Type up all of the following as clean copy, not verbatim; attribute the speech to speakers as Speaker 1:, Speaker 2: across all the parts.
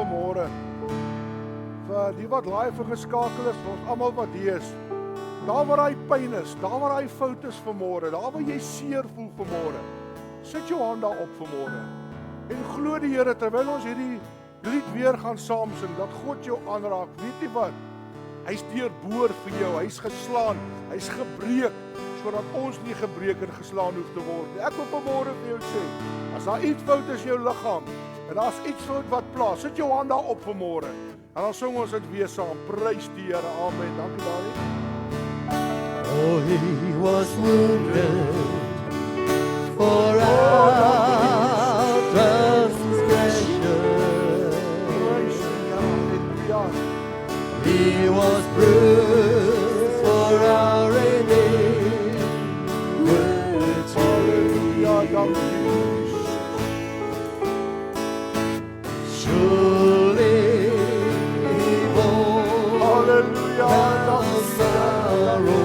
Speaker 1: vanmôre vir die wat live geskakel is, vir ons almal wat hier is. Daar waar hy pyn is, daar waar hy fout is vanmôre, daar waar jy seer voel vanmôre, sit jou hand daar op vanmôre. En glo die Here terwyl ons hierdie lied weer gaan saam sing, dat God jou aanraak. Weet jy wat? Hy's deurboor vir jou, hy's geslaan, hy's gebreek, sodat ons nie gebreek en geslaan hoef te word. Ek wil vanmôre vir jou sê, as daar iets fout is in jou liggaam, en daar's iets fout wat plaas, sit jou hand daar op vanmôre. En dan sing ons dit weer saam. Prys die Here. Amen. Dankie Dani.
Speaker 2: Oh, he was wounded for our transgression. He was bruised for our iniquity. Surely he bore our sorrow.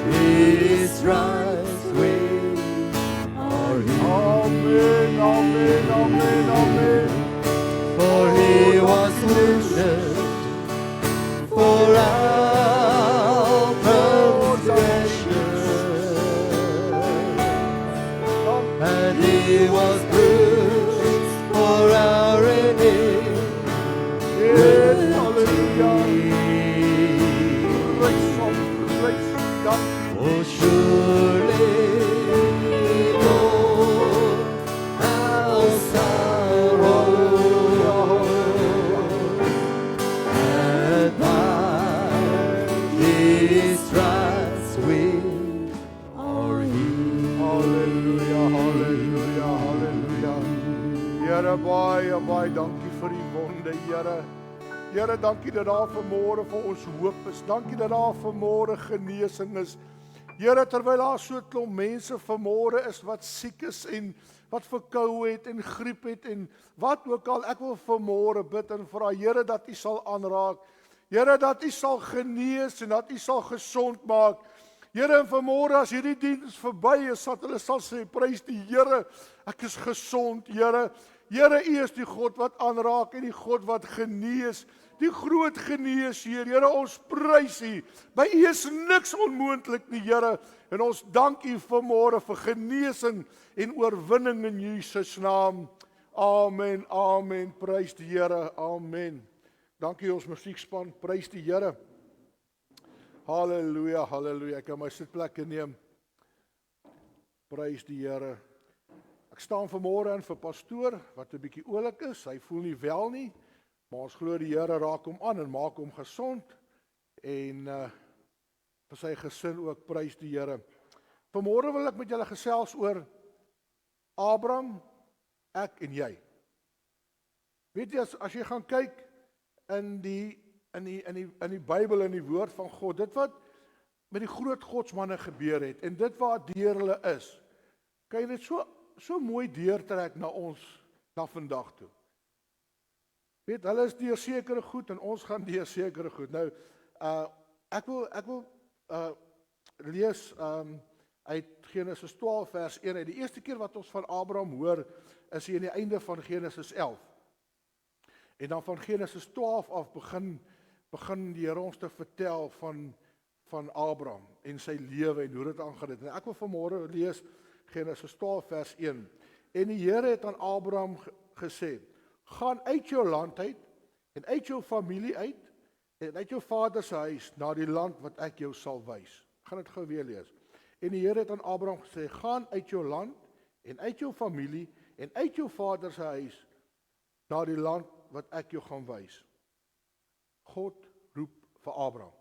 Speaker 2: His stripes we are healed.
Speaker 1: Amen, amen, amen, amen.
Speaker 2: For he was wounded for our transgression, and he was bruised for our iniquity. Oh, surely he bore our sorrow, and by his stripes we are healed.
Speaker 1: Hallelujah, hallelujah, hallelujah. Here, baie dankie vir die wonde, Here. Here, dankie dat daar vanmôre vir ons hoop is. Dankie dat daar vanmôre genesing is. Here, terwyl daar so 'n klomp mense vanmôre is wat siek is en wat verkoue het en griep het en wat ook al, ek wil vanmôre bid en vra Here dat U sal aanraak. Here, dat U sal genees en dat U sal gesond maak. Here, en vanmôre as hierdie diens verby is, dat hulle sal sê, prys die Here, ek is gesond, Here. Here, U is die God wat aanraak en die God wat genees, die groot geneesheer. Here, ons prys U. By U is niks onmoontlik nie, Here. En ons dank U vanmôre vir genesing en oorwinning in Jesus naam. Amen, amen. Prys die Here. Amen. Dankie ons musiekspan. Prys die Here. Halleluja, halleluja. Ek kan my sitplek neem. Prys die Here. Ek staan vanmôre in vir pastoor wat 'n bietjie oulik is. Hy voel nie wel nie, maar ons glo die Here raak hom aan en maak hom gesond en vir sy gesin ook. Prys die Here. Vanmôre wil ek met julle gesels oor Abraham, ek en jy. Weet jy, as jy gaan kyk in die Bybel, in die woord van God, dit wat met die groot godsmanne gebeur het en dit wat deur hulle is, kan jy dit so mooi deurtrek na ons, na vandag toe. Weet, hulle is deur sekere goed en ons gaan deur sekere goed. Nou, ek wil lees uit Genesis 12 vers 1. Die eerste keer wat ons van Abraham hoor, is hier aan die einde van Genesis 11. En dan van Genesis 12 af begin die Here ons te vertel van Abraham en sy lewe en hoe dit aangaan het. En ek wil vanmôre lees Genesis 12 vers 1. En die Here het aan Abraham gesê, gaan uit jou land uit en uit jou familie uit en uit jou vader se huis na die land wat ek jou sal wys. Ek gaan dit gou weer lees. En die Here het aan Abraham gesê, gaan uit jou land en uit jou familie en uit jou vader se huis na die land wat ek jou gaan wys. God roep vir Abraham.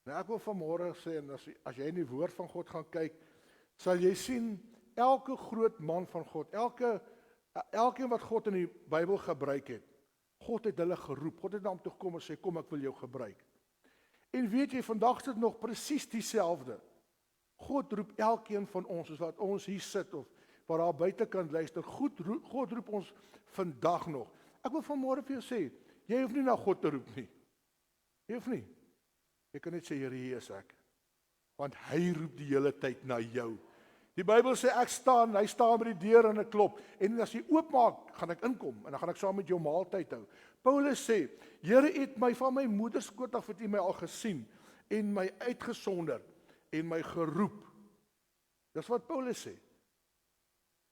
Speaker 1: Nou ek wil vanmôre sê, en as jy in die woord van God gaan kyk, sal jy sien, elke groot man van God, elkeen wat God in die Bybel gebruik het, God het hulle geroep, God het na hom toe gekom en sê, kom ek wil jou gebruik. En weet jy, vandag is dit nog presies dieselfde. God roep elkeen van ons, soos wat ons hier sit, of waar daar buitekant luister, God roep ons vandag nog. Ek wil vanmôre vir jou sê, jy hoef nie na God te roep nie. Jy hoef nie. Jy kan net sê, Here, hier is ek. Want hy roep die hele tyd na jou. Die Bybel sê hy staan by die deur en ek klop. En as jy oopmaak, gaan ek inkom en dan gaan ek saam met jou maaltyd hou. Paulus sê, Here het my van my moederskoot af het U my al gesien en my uitgesonder en my geroep. Dis wat Paulus sê.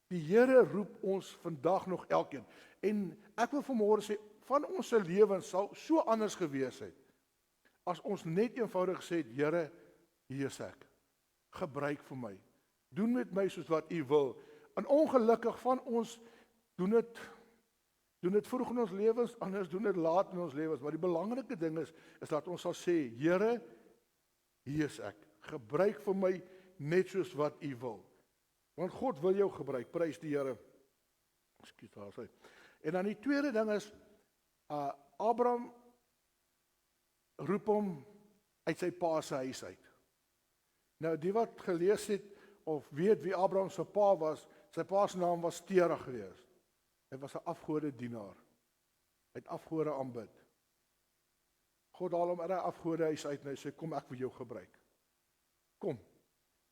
Speaker 1: Die Here roep ons vandag nog elkeen. En ek wil vanmôre sê, van ons lewens sal so anders gewees het as ons net eenvoudig gesê het, Here, hier is ek. Gebruik vir my. Doen met my soos wat U wil. En ongelukkig van ons doen dit vroeg in ons lewens, anders doen dit laat in ons lewens, maar die belangrike ding is dat ons sal sê, Here, hier is ek. Gebruik vir my net soos wat U wil. Want God wil jou gebruik, prys die Here. Ekskuus daar sê. En dan die tweede ding is, Abraham roep hom uit sy pa se huis uit. Nou die wat gelees het, of weet wie Abraham se pa was, sy pa se naam was Tera geweest. Hy was 'n afgodedienaar. Hy het afgode aanbid. God haal hom uit daai afgodehuis uit en hy sê, kom, ek wil jou gebruik. Kom.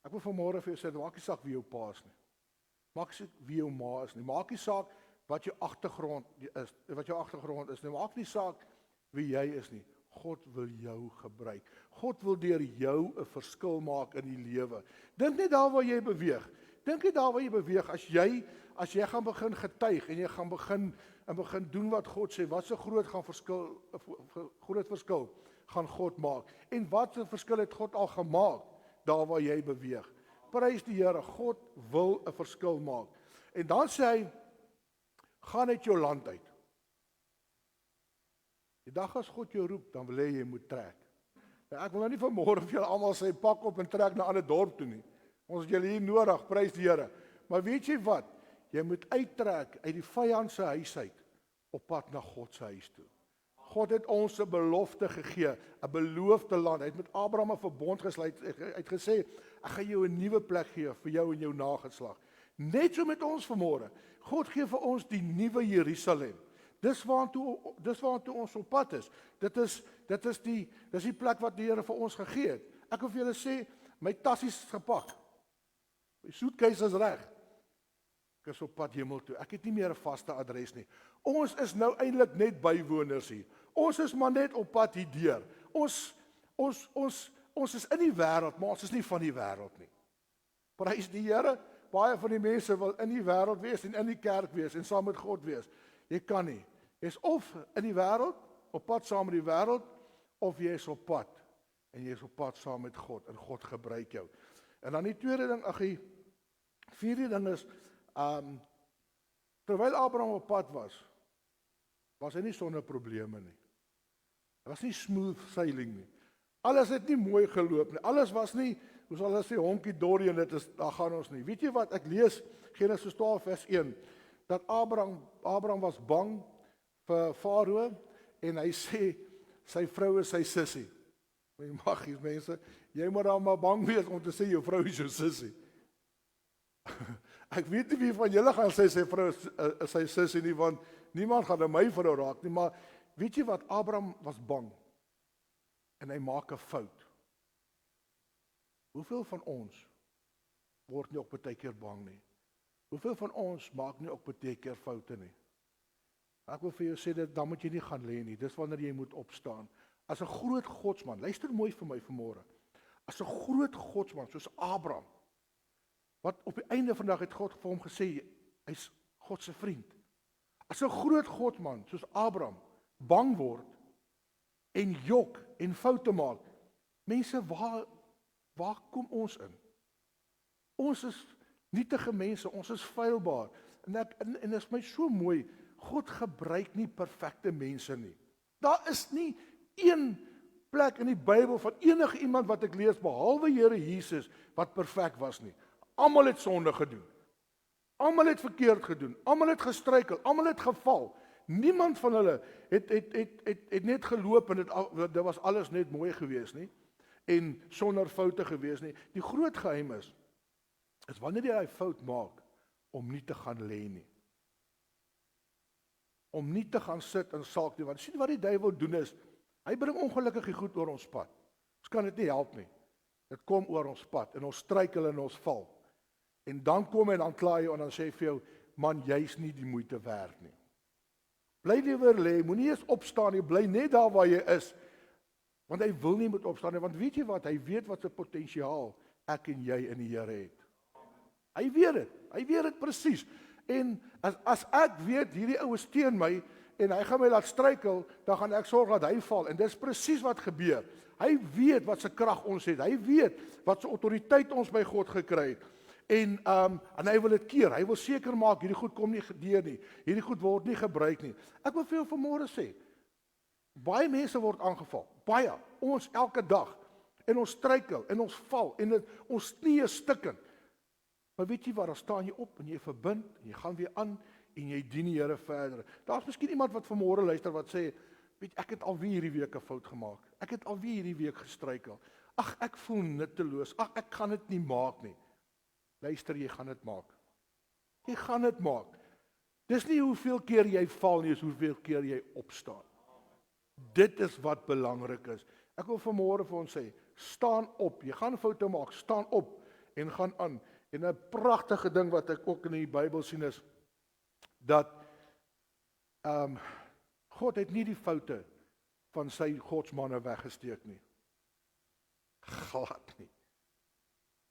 Speaker 1: Ek wil vanmôre vir jou sê, maak nie saak wie jou pa is nie. Maak nie saak wie jou ma is nie. Maak nie saak wat jou agtergrond is nie. Maak nie saak wie jy is nie. God wil jou gebruik. God wil deur jou 'n verskil maak in die lewe. Dink net daar waar jy beweeg. Dink net daar waar jy beweeg as jy gaan begin getuig en jy gaan begin doen wat God sê, wat 'n groot verskil gaan God maak. En wat 'n verskil het God al gemaak daar waar jy beweeg. Prys die Here, God wil 'n verskil maak. En dan sê hy, gaan uit jou land uit. Die dag as God jou roep, dan wil jy moet trek. Nou, ek wil nou nie vanmôre vir julle almal sê pak op en trek na 'n ander dorp toe nie. Ons het julle hier nodig, prys die Here. Maar weet jy wat? Jy moet uittrek uit die vyand se huis uit op pad na God se huis toe. God het ons 'n belofte gegee, 'n beloofde land. Hy het met Abraham 'n verbond gesluit. Hy het gesê, ek gaan jou 'n nuwe plek gee vir jou en jou nageslag. Net so met ons vanmôre. God gee vir ons die nuwe Jerusalem. Dis waartoe ons op pad is. Dis die plek wat die Here vir ons gegee het. Ek wil vir julle sê, my tas is gepak. My suitcase is reg. Ek is op pad hemel toe. Ek het nie meer 'n vaste adres nie. Ons is nou eintlik net bywoners hier. Ons is maar net op pad hier deur. Ons is in die wêreld, maar ons is nie van die wêreld nie. Prys die Here. Baie van die mense wil in die wêreld wees en in die kerk wees en saam met God wees. Jy kan nie. Jy is of in die wêreld, op pad saam met die wêreld, of jy is op pad en jy is op pad saam met God en God gebruik jou. En dan die tweede ding, die vierde ding is, terwyl Abraham op pad was hy nie sonder probleme nie. Dit was nie smooth sailing nie. Alles het nie mooi geloop nie. Alles was nie, hoe sal hulle sê, honkie dorie en daar gaan ons nie. Weet jy wat, ek lees Genesis 12 vers 1, dat Abraham was bang vir Farao en hy sê, sy vrou is sy sussie. Magies mense, jy moet dan maar bang wees om te sê jou vrou is jou sussie. Ek weet nie wie van julle gaan sê sy vrou is sy sussie nie, want niemand gaan aan my vrou raak nie, maar weet jy wat, Abraham was bang en hy maak 'n fout. Hoeveel van ons word nie ook baie keer bang nie? Hoeveel van ons maak nie ook baie keer foute nie? Ek wil vir jou sê dat dan moet jy nie gaan lê nie. Dis wanneer jy moet opstaan. As 'n groot godsman, luister mooi vir my vanmôre. As 'n groot godsman soos Abraham, wat op die einde van die dag het God vir hom gesê, hy's God se vriend. As 'n groot godsman soos Abraham bang word en jok en foute maak, mense, waar kom ons in? Ons is nietige mense, ons is feilbaar. En dit is my so mooi, God gebruik nie perfekte mense nie. Daar is nie een plek in die Bybel van enige iemand wat ek lees, behalwe Here Jesus, wat perfek was nie. Almal het sonde gedoen. Almal het verkeerd gedoen. Almal het gestruikel. Almal het geval. Niemand van hulle het net geloop en dit was alles net mooi gewees nie. En sonder foute gewees nie. Die groot geheim is wanneer jy 'n fout maak, om nie te gaan lê nie. Om nie te gaan sit en saak nie, want sien wat die duiwel doen is, hy bring ongelukkige goed oor ons pad. Ons kan dit nie help nie. Dit kom oor ons pad en ons struikel en ons val. En dan kom hy en dan kla jy en dan sê hy vir jou, man, jy's nie die moeite werd nie. Bly liewer lê, moenie eens opstaan nie, bly net daar waar jy is. Want hy wil nie moet opstaan nie, want weet jy wat, hy weet wat se potensiaal ek en jy in die Here het. Hy weet dit presies. En as ek weet hierdie ou is teen my en hy gaan my laat struikel, dan gaan ek sorg dat hy val en dis presies wat gebeur. Hy weet wat se krag ons het. Hy weet wat se autoriteit ons by God gekry het. En hy wil dit keer. Hy wil seker maak hierdie goed kom nie deur nie. Hierdie goed word nie gebruik nie. Ek wil vir jou vanmôre sê, baie mense word aangeval. Baie. Ons elke dag. En ons struikel en ons val en ons knie is stikkend. Maar weet jy wat, dan staan jy op en jy verbind en jy gaan weer aan en jy dien die Here verder. Daar's miskien iemand wat vanmôre luister wat sê, weet ek het alweer hierdie week 'n fout gemaak. Ek het alweer hierdie week gestruikel. Ag, ek voel nutteloos. Ag, ek gaan dit nie maak nie. Luister, jy gaan dit maak. Jy gaan dit maak. Dis nie hoeveel keer jy val nie, is hoeveel keer jy opstaan. Dit is wat belangrik is. Ek wil vanmôre vir ons sê, staan op. Jy gaan foute maak, staan op en gaan aan. En 'n pragtige ding wat ek ook in die Bybel sien is dat God het nie die foute van sy godsmanne weggesteek nie. Glad nie.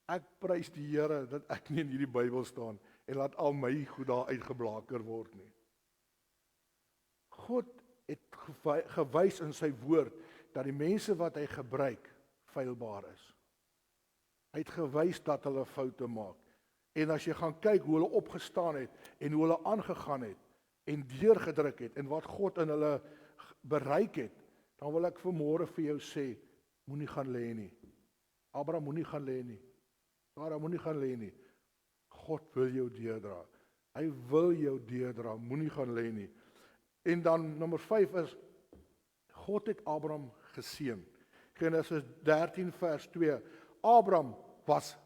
Speaker 1: Ek prys die Here dat ek nie in hierdie Bybel staan en laat al my goed daar uitgeblaker word nie. God het gewys in sy woord dat die mense wat hy gebruik feilbaar is. Hy het gewys dat hulle foute maak. En as jy gaan kyk hoe hulle opgestaan het en hoe hulle aangegaan het en deurgedruk het en wat God in hulle bereik het, dan wil ek vanmôre vir jou sê, moenie gaan lê nie. Abraham moenie gaan lê nie. Sarah moenie gaan lê nie. God wil jou deurdra. Hy wil jou deurdra, moenie gaan lê nie. En dan nommer 5 is God het Abraham geseën. Genesis 13 vers 2. Abraham was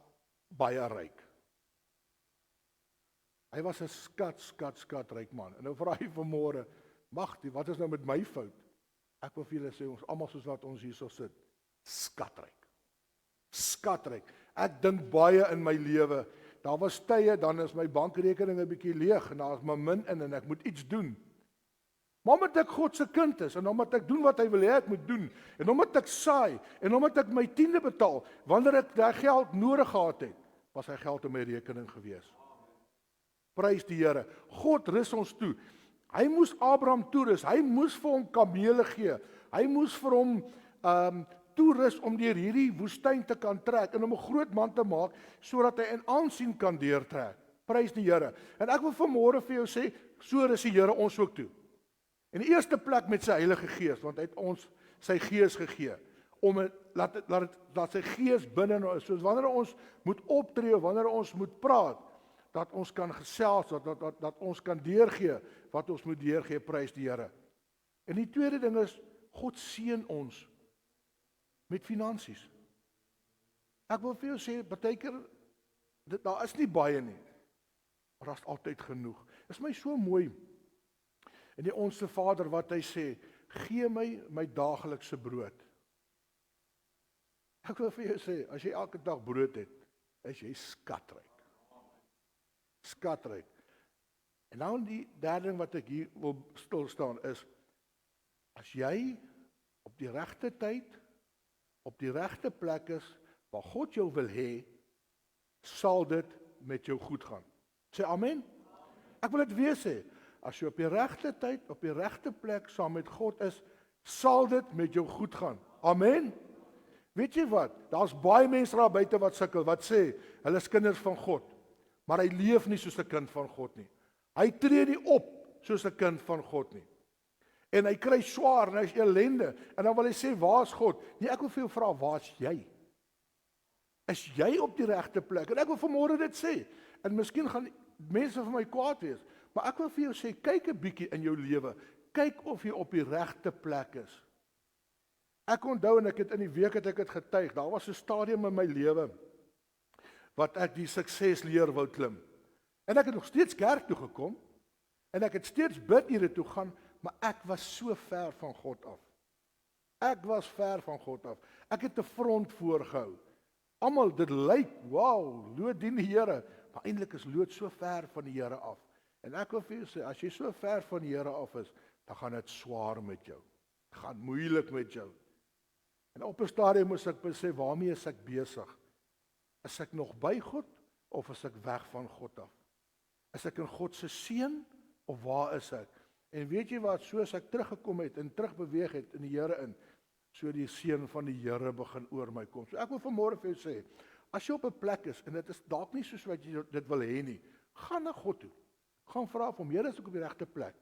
Speaker 1: baie ryk. Hy was 'n skat ryk man. En nou vra hy vanmôre, magtie, wat is nou met my fout? Ek wil vir julle sê, ons almal soos wat ons hierso sit, skatryk. Skatryk. Ek dink baie in my lewe. Daar was tye dan is my bankrekening 'n bietjie leeg en daar's maar min in en ek moet iets doen. Maar omdat ek God se kind is en omdat ek doen wat hy wil hê ek moet doen en omdat ek saai en omdat ek my tiende betaal wanneer ek daai geld nodig gehad het, was hy geld in my rekening gewees. Prys die Here. God rus ons toe. Hy moes Abraham toerus. Hy moes vir hom kamele gee. Hy moes vir hom toerus om deur hierdie woestyn te kan trek en om 'n groot man te maak sodat hy in aansien kan deurtrek. Prys die Here. En ek wil vanmôre vir jou sê, so rus die Here ons ook toe. In die eerste plek met sy Heilige Gees, want hy het ons sy Gees gegee om laat sy Gees binne in ons, soos wanneer ons moet optree, wanneer ons moet praat, dat ons kan gesels, dat ons kan deurgee wat ons moet deurgee, prys die Here. En die tweede ding is, God seën ons met finansies. Ek wil vir jou sê, partykeer, daar is nie baie nie, maar daar is altyd genoeg. Dit is my so mooi, en die Onse Vader wat hy sê, gee my daaglikse brood. Ek wil vir jou sê, as jy elke dag brood het, is jy skatryk. Skatryk. En nou die derde ding wat ek hier wil stil staan is, as jy op die regte tyd, op die regte plek is, waar God jou wil hê, sal dit met jou goed gaan. Sê amen? Ek wil dit weer sê, as jy op die regte tyd, op die regte plek saam met God is, sal dit met jou goed gaan. Amen? Weet jy wat? Daar's baie mense daar buite wat sukkel, wat sê, hulle is kinders van God, maar hy leef nie soos 'n kind van God nie. Hy tree nie op soos 'n kind van God nie. En hy kry swaar en hy's ellende. En dan wil hy sê, waar's God? Nee, ek wil vir jou vra, waar's jy? Is jy op die regte plek? En ek wil vanmôre dit sê. En miskien gaan mense vir my kwaad wees, maar ek wil vir jou sê, kyk 'n bietjie in jou lewe. Kyk of jy op die regte plek is. Ek onthou en ek het in die week het ek dit getuig. Daar was 'n stadium in my lewe wat ek die suksesleer wou klim. En ek het nog steeds kerk toe gekom en ek het steeds bidure toe gaan, maar ek was so ver van God af. Ek was ver van God af. Ek het 'n front voorgehou. Almal, dit lyk, wow, Lot dien die Here, maar eintlik is Lot so ver van die Here af. En ek wil vir jou sê, as jy so ver van die Here af is, dan gaan dit swaar met jou. Dit gaan moeilik met jou. En op 'n stadium moes ek besef, waarmee is ek besig? Is ek nog by God, of is ek weg van God af? Is ek in God se seën, of waar is ek? En weet jy wat, soos ek teruggekom het, en terugbeweeg het in die Here in, so die seën van die Here begin oor my kom. So ek wil vanmôre vir jou sê, as jy op 'n plek is, en dit is dalk nie soos wat jy dit wil hê nie, gaan na God toe. Gaan vra vir hom, Here, is ek op die regte plek?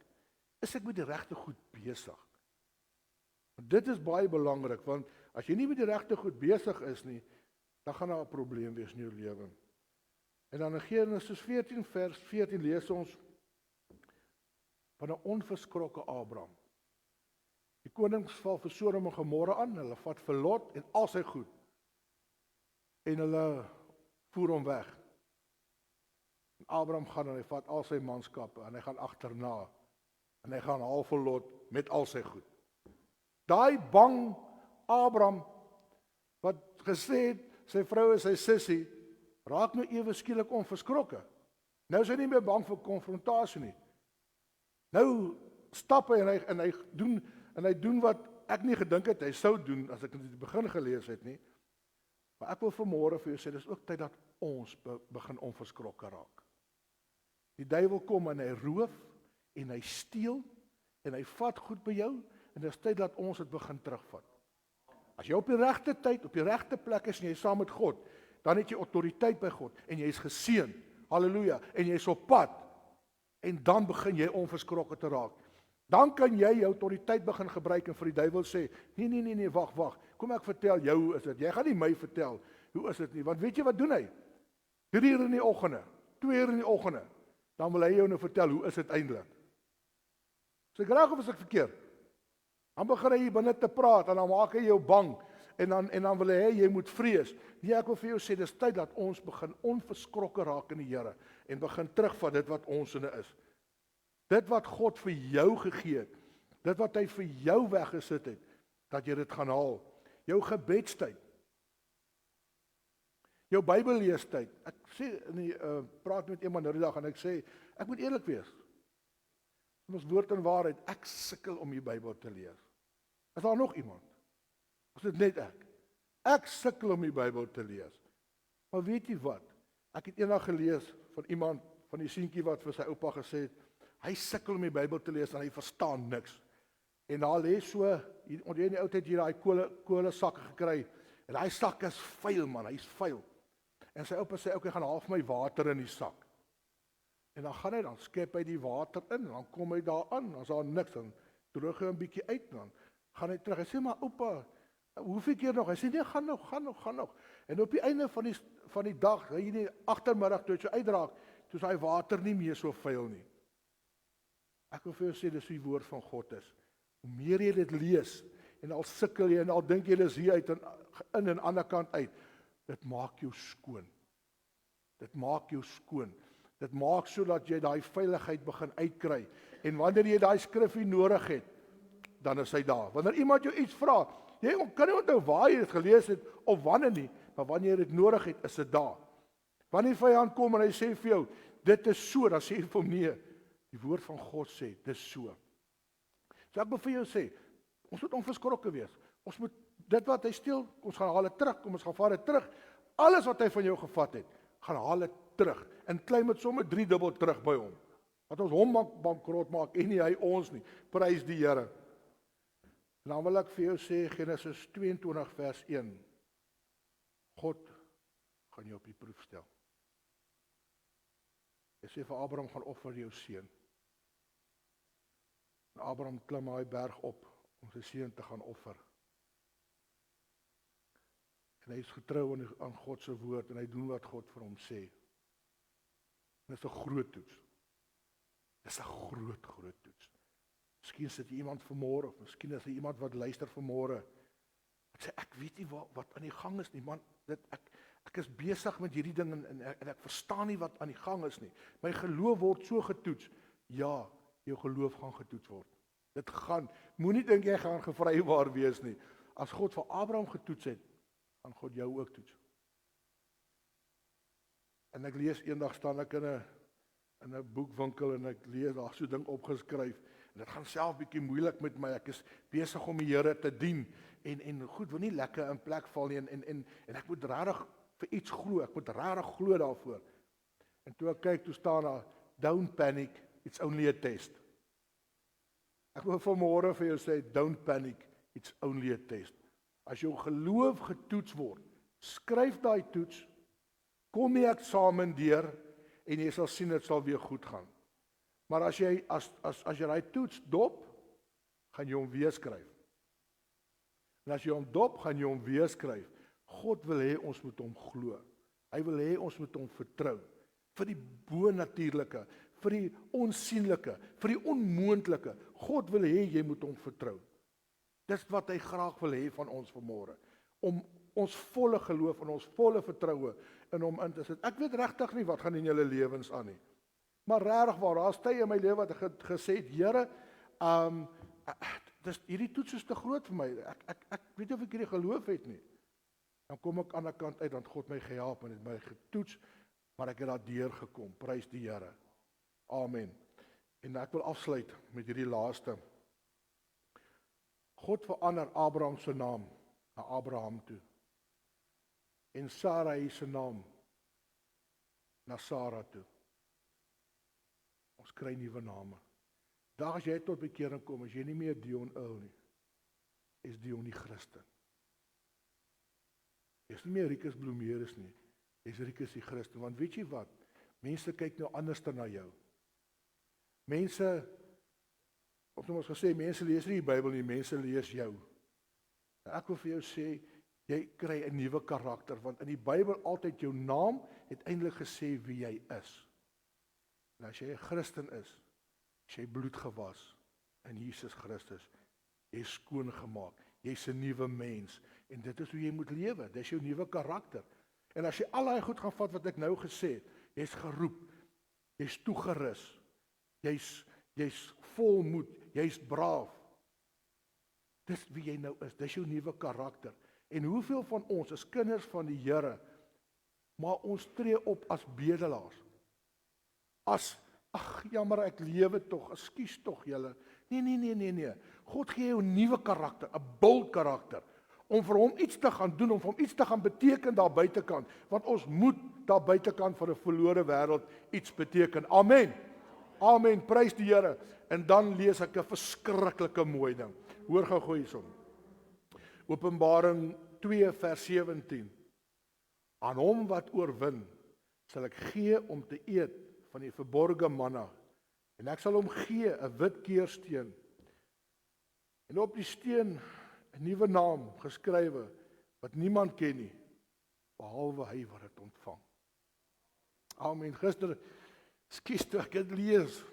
Speaker 1: Is ek met die regte goed besig? Dit is baie belangrik, want as jy nie met die regte goed besig is nie, dan gaan daar 'n probleem wees in jou lewe. En dan in Genesis 14 vers 14 lees ons van 'n onverskrokke Abraham. Die konings val vir Sodom en Gomorra aan, hulle vat vir Lot en al sy goed. En hulle voer hom weg. En Abraham gaan en hy vat al sy manskappe en hy gaan agterna. En hy gaan haal vir Lot met al sy goed. Daai bang Abraham wat gesê het sy vrou is sy sussie, raak nou ewe skielik onverskrokke. Nou is hy nie meer bang vir konfrontasie nie. Nou stap hy en hy doen wat ek nie gedink het hy sou doen as ek in die begin gelees het nie. Maar ek wil vanmôre vir jou sê, dis ook tyd dat ons begin onverskrokke raak. Die duiwel kom en hy roof en hy steel en hy vat goed by jou en dis tyd dat ons dit begin terugvat. As jy op die regte tyd, op die regte plek is en jy is saam met God, dan het jy autoriteit by God en jy is geseën. Halleluja. En jy is op pad. En dan begin jy onverskrokke te raak. Dan kan jy jou autoriteit begin gebruik en vir die duiwel sê, nee, wag. Kom ek vertel jou hoe is dit. Jy gaan nie my vertel hoe is dit nie, want weet jy wat doen hy? 3 uur in die oggende, 2 uur in die oggende, dan wil hy jou nou vertel hoe is dit eintlik. Is ek reg of is ek verkeerd? Dan begin hy hier binne te praat en dan maak hy jou bang en dan wil hy hê jy moet vrees. Nee, ek wil vir jou sê dis tyd dat ons begin onverskrokke raak in die Here en begin terugvat dit wat ons in is. Dit wat God vir jou gegee het, dit wat hy vir jou weggesit het, dat jy dit gaan haal. Jou gebedstyd. Jou Bybelleestyd. Ek sê praat met iemand nou die dag en ek sê ek moet eerlik wees. Ons woord en waarheid, ek sukkel om die Bybel te lees. Is daar nog iemand? Is dit net ek? Ek sukkel om die Bybel te lees. Maar weet jy wat? Ek het eendag gelees van iemand, van die seentjie wat vir sy oupa gesê het, hy sukkel om die Bybel te lees en hy verstaan niks. En daar lê so, onder in die ou tyd hier daai kolle sakke gekry. En daai sak is vuil man, hy's vuil. En sy oupa sê, "Oké, gaan haal vir my water in die sak." En dan gaan hy dan skep hy die water in, en dan kom hy daar aan, dan is daar niks, dan droog hy 'n bietjie uit, dan gaan hy terug. Hy sê, "Maar oupa, hoeveel keer nog?" Hy sê, "Nee, gaan nog." En op die einde van die dag, in die agtermiddag toe hy so uitraak, toe is daai water nie meer so vuil nie. Ek wil vir jou sê, dis die woord van God is. Hoe meer jy dit lees, en al sukkel jy, en al dink jy dis hier uit, en in en ander kant uit, dit maak jou skoon. Dit maak jou skoon. Dit maak sodat jy daai veiligheid begin uitkry. En wanneer jy daai skrifgie nodig het, dan is hy daar. Wanneer iemand jou iets vra, jy kan nie onthou waar jy dit gelees het, of wanneer nie, maar wanneer jy dit nodig het, is dit daar. Wanneer die vyand kom en hy sê vir jou, dit is so, dan sê jy vir hom nee. Die woord van God sê, dis so. So ek wil vir jou sê, ons moet onverskrokke wees. Ons moet dit wat hy steel, ons gaan haal dit terug, ons gaan vat dit terug. Alles wat hy van jou gevat het, gaan haal dit terug. En klim dit sommer 3 dubbel terug by hom. Dat ons hom bankrot maak en nie hy ons nie. Prys die Here. En dan wil ek vir jou sê, Genesis 22 vers 1. God gaan jou op die proef stel. Hy sê vir Abraham, gaan offer jou seun. En Abraham klim daai berg op om sy seun te gaan offer. En hy is getrou aan God se woord en hy doen wat God vir hom sê. En dit is 'n groot toets. Dit is 'n groot toets. Miskien sit iemand vanmôre of miskien is iemand wat luister vanmôre. Wat sê ek weet nie wat aan die gang is nie, man. Ek is besig met hierdie ding en ek verstaan nie wat aan die gang is nie. My geloof word so getoets. Ja, jou geloof gaan getoets word. Dit gaan, moenie dink jy gaan gevrywaar wees nie. As God vir Abraham getoets het, gaan God jou ook toets. En ek lees eendag staan ek in 'n boekwinkel en ek lees daar so 'n ding opgeskryf. En dit gaan self bietjie moeilik met my. Ek is besig om die Here te dien en goed, wil nie lekker in plek val nie en ek moet regtig vir iets glo. Ek moet regtig glo daarvoor. En toe ek kyk, toe staan daar don't panic, it's only a test. Ek wil vanmôre vir jou sê don't panic, it's only a test. As jou geloof getoets word, skryf daai toets, kom die eksamen deur en jy sal sien dit sal weer goed gaan. Maar as jy daai toets dop, gaan jy hom weer skryf. En as jy hom dop, gaan jy hom weer skryf. God wil hê ons moet hom glo. Hy wil hê ons moet hom vertrou vir die bonatuurlike, vir die onsigbare, vir die onmoontlike. God wil hê jy moet hom vertrou. Dis wat hy graag wil hê van ons vanmôre, om ons volle geloof en ons volle vertroue in hom in te sit. Ek weet regtig nie wat gaan in julle lewens aan nie. Maar regtig waar, daar's tye in my lewe wat ek gesê het, Here, hierdie toets is te groot vir my. Ek weet nie of ek hierdie geloof het nie. Dan kom ek aan die kant uit, dan God my gehelp en het my getoets, maar ek het daar deur gekom. Prys die Here. Amen. En ek wil afsluit met hierdie laaste. God verander Abraham se naam na Abraham toe. En Sarai se naam na Sara toe. Ons kry nuwe name. Dag as jy tot bekering kom, as jy nie meer Dion Earl nie, is Dion die Christen. Jy's nie meer Rikus Bloemeris nie, jy's Rikus die Christen. Want weet jy wat? Mense kyk nou anders na jou. Mense, of nou ons gesê, mense lees nie die Bybel nie, mense lees jou. En ek wil vir jou sê, jy kry 'n nuwe karakter, want in die Bybel altyd jou naam het eintlik gesê wie jy is. En as jy 'n Christen is jy bloed gewas in Jesus Christus, jy is skoon gemaak, jy's 'n nuwe mens, en dit is hoe jy moet lewe, dis jou nuwe karakter. En as jy al daai goed gaan vat wat ek nou gesê het, jy's geroep, jy's toegerus, jy's vol moed, jy's braaf. Dis wie jy nou is, dis jou nuwe karakter. En hoeveel van ons is kinders van die Here, maar ons tree op as bedelaars. Ag, jammer, ek lewe tog, ekskuus tog julle. Nee. God gee jou 'n nuwe karakter, 'n bold karakter, om vir hom iets te gaan doen, om vir hom iets te gaan beteken daar buitekant, want ons moet daar buitekant vir 'n verlore wêreld iets beteken. Amen. Amen, prys die Here. En dan lees ek 'n verskriklike mooi ding. Hoor gou hierson. Openbaring 2 vers 17. Aan hom wat oorwin, sal ek gee om te eet van die verborgde manna, en ek sal hom gee 'n wit keursteen, en op die steen 'n nuwe naam geskrywe wat niemand ken nie, behalwe hy wat dit ontvang. Amen. Gister, ekskuus toe ek dit lees,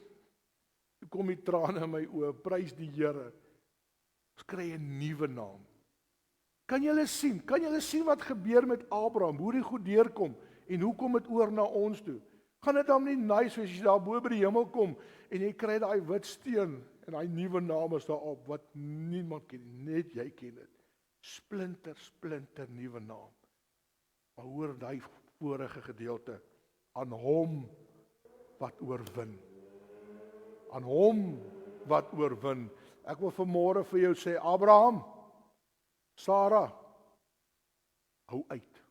Speaker 1: toe kom die trane in my oë. Prys die Here. Ons kry 'n nuwe naam. Kan julle sien wat gebeur met Abraham, hoe die goed deurkom, en hoe kom dit oor na ons toe? Gaan dit dan nie nice as jy daar bo by die hemel kom, en jy kry daai wit steen, en daai nuwe naam is daarop, wat niemand ken, net jy ken dit. Splinter nuwe naam. Maar hoor daai vorige gedeelte, aan hom wat oorwin. Aan hom wat oorwin. Ek wil vanmôre vir jou sê, Abraham, Sara, hou uit.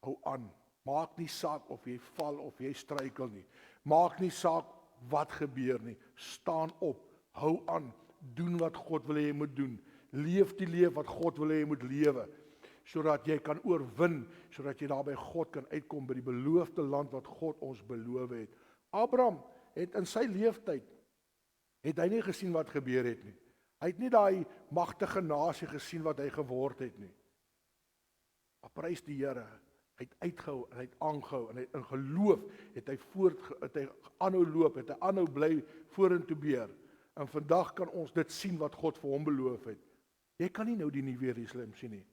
Speaker 1: Hou aan. Maak nie saak of jy val of jy struikel nie. Maak nie saak wat gebeur nie. Staan op. Hou aan. Doen wat God wil hê jy moet doen. Leef die lewe wat God wil hê jy moet lewe, sodat jy kan oorwin, sodat jy daar by God kan uitkom, by die beloofde land wat God ons beloof het. Abraham het in sy leeftyd, het hy nie gesien wat gebeur het nie. Hy het nie daai magtige nasie gesien wat hy geword het nie. Maar prys die Here, hy het uitgehou en hy het aangehou en hy in geloof het hy aanhou loop, het hy aanhou bly vorentoe beer. En vandag kan ons dit sien wat God vir hom beloof het. Jy kan nie nou die nuwe Jerusalem sien nie,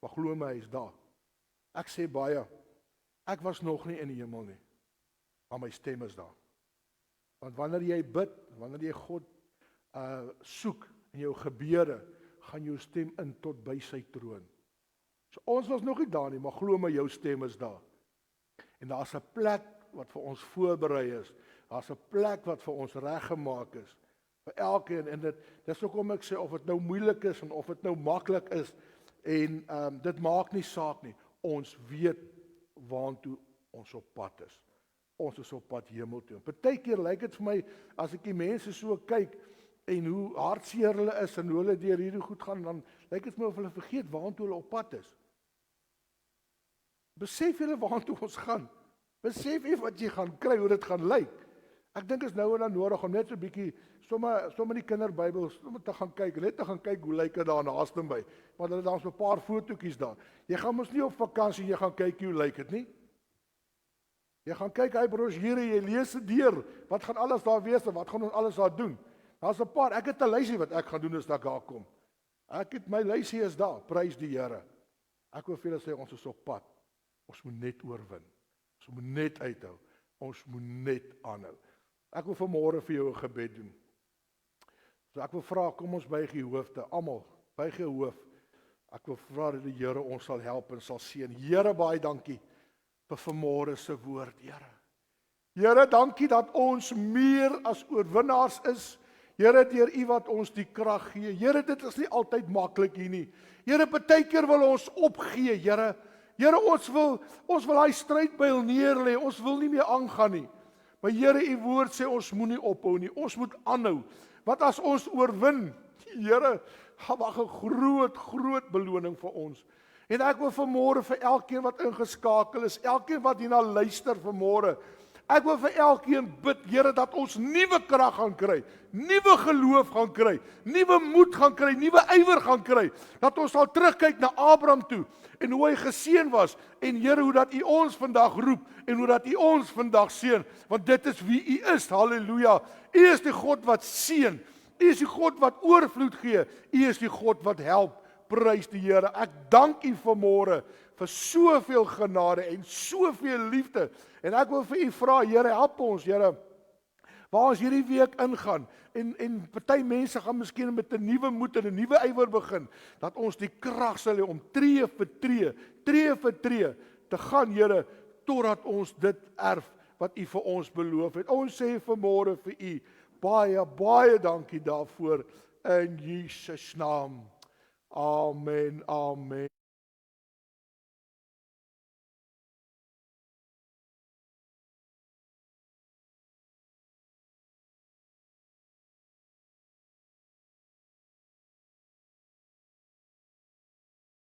Speaker 1: maar glo my, hy is daar. Ek sê baie, ek was nog nie in die hemel nie, maar my stem is daar. Want wanneer jy bid, wanneer jy God soek in jou gebede, gaan jou stem in tot by sy troon. So ons was nog nie daar nie, maar glo my, jou stem is daar. En daar's 'n plek wat vir ons voorberei is. Daar's 'n plek wat vir ons reggemaak is. Vir elkeen, en dis hoekom ek sê of dit nou moeilik is en of dit nou maklik is, en dit maak nie saak nie. Ons weet waartoe ons op pad is. Ons is op pad hemel toe. Partykeer lyk dit vir my, as ek die mense so kyk, en hoe hartseer hulle is, en hoe hulle deur hierdie goed gaan, dan lyk dit vir my of hulle vergeet waartoe hulle op pad is. Besef julle waartoe ons gaan? Besef jy wat jy gaan kry, hoe dit gaan lyk? Ek dink is nou en dan nodig om net so 'n bietjie, sommer die kinderbybel, sommer te gaan kyk, net te gaan kyk hoe lyk dit daar naaste by. Want hulle daar's 'n paar fotootjies daar. Jy gaan mos nie op vakansie, jy gaan kyk hoe lyk dit nie. Jy gaan kyk hy brosjure, jy lees dit deur. Wat gaan alles daar wees en wat gaan ons alles daar doen? Daar's 'n paar, ek het 'n lysie wat ek gaan doen as ek daar kom. My lysie is daar, prys die Here. Ek wil vir julle sê, ons is op pad. Ons moet net oorwin. Ons moet net uithou. Ons moet net aanhou. Ek wil vanmôre vir jou 'n gebed doen. So ek wil vra, kom ons buig die hoofde, almal, buig jou hoof. Ek wil vra dat die Here ons sal help en sal seën. Here, baie dankie vir vanmôre se woord, Here. Here, dankie dat ons meer as oorwinnaars is. Here, deur U wat ons die krag gee. Here, dit is nie altyd maklik hier nie. Here, partykeer wil ons opgee, Here. Here, ons wil daai strydpyl neerlê. Ons wil nie meer aangaan nie. Maar Here, U woord sê ons moenie ophou nie. Ons moet aanhou. Want as ons oorwin, Here, gaan wag 'n groot beloning vir ons. En ek wil vanmôre vir elkeen wat ingeskakel is, elkeen wat hierna luister vanmôre, ek wil vir elkeen bid, Here, dat ons nuwe krag gaan kry, nuwe geloof gaan kry, nuwe moed gaan kry, nuwe ywer gaan kry, dat ons sal terugkyk na Abraham toe, en hoe hy geseën was, en Here, hoe dat U ons vandag roep, en hoe dat U ons vandag seën, want dit is wie U is, halleluja. U is die God wat seën, U is die God wat oorvloed gee, U is die God wat help. Prys die Here. Ek dank U vanmôre vir soveel genade en soveel liefde. En ek wil vir U vra, Here, help ons, Here, waar ons hierdie week ingaan. En party mense gaan miskien met 'n nuwe moed en 'n nuwe ywer begin, dat ons die krag sal hê om tree vir tree te gaan, Here, totdat ons dit erf wat U vir ons beloof het. Ons sê vanmôre vir U baie dankie daarvoor in Jesus naam. Amen.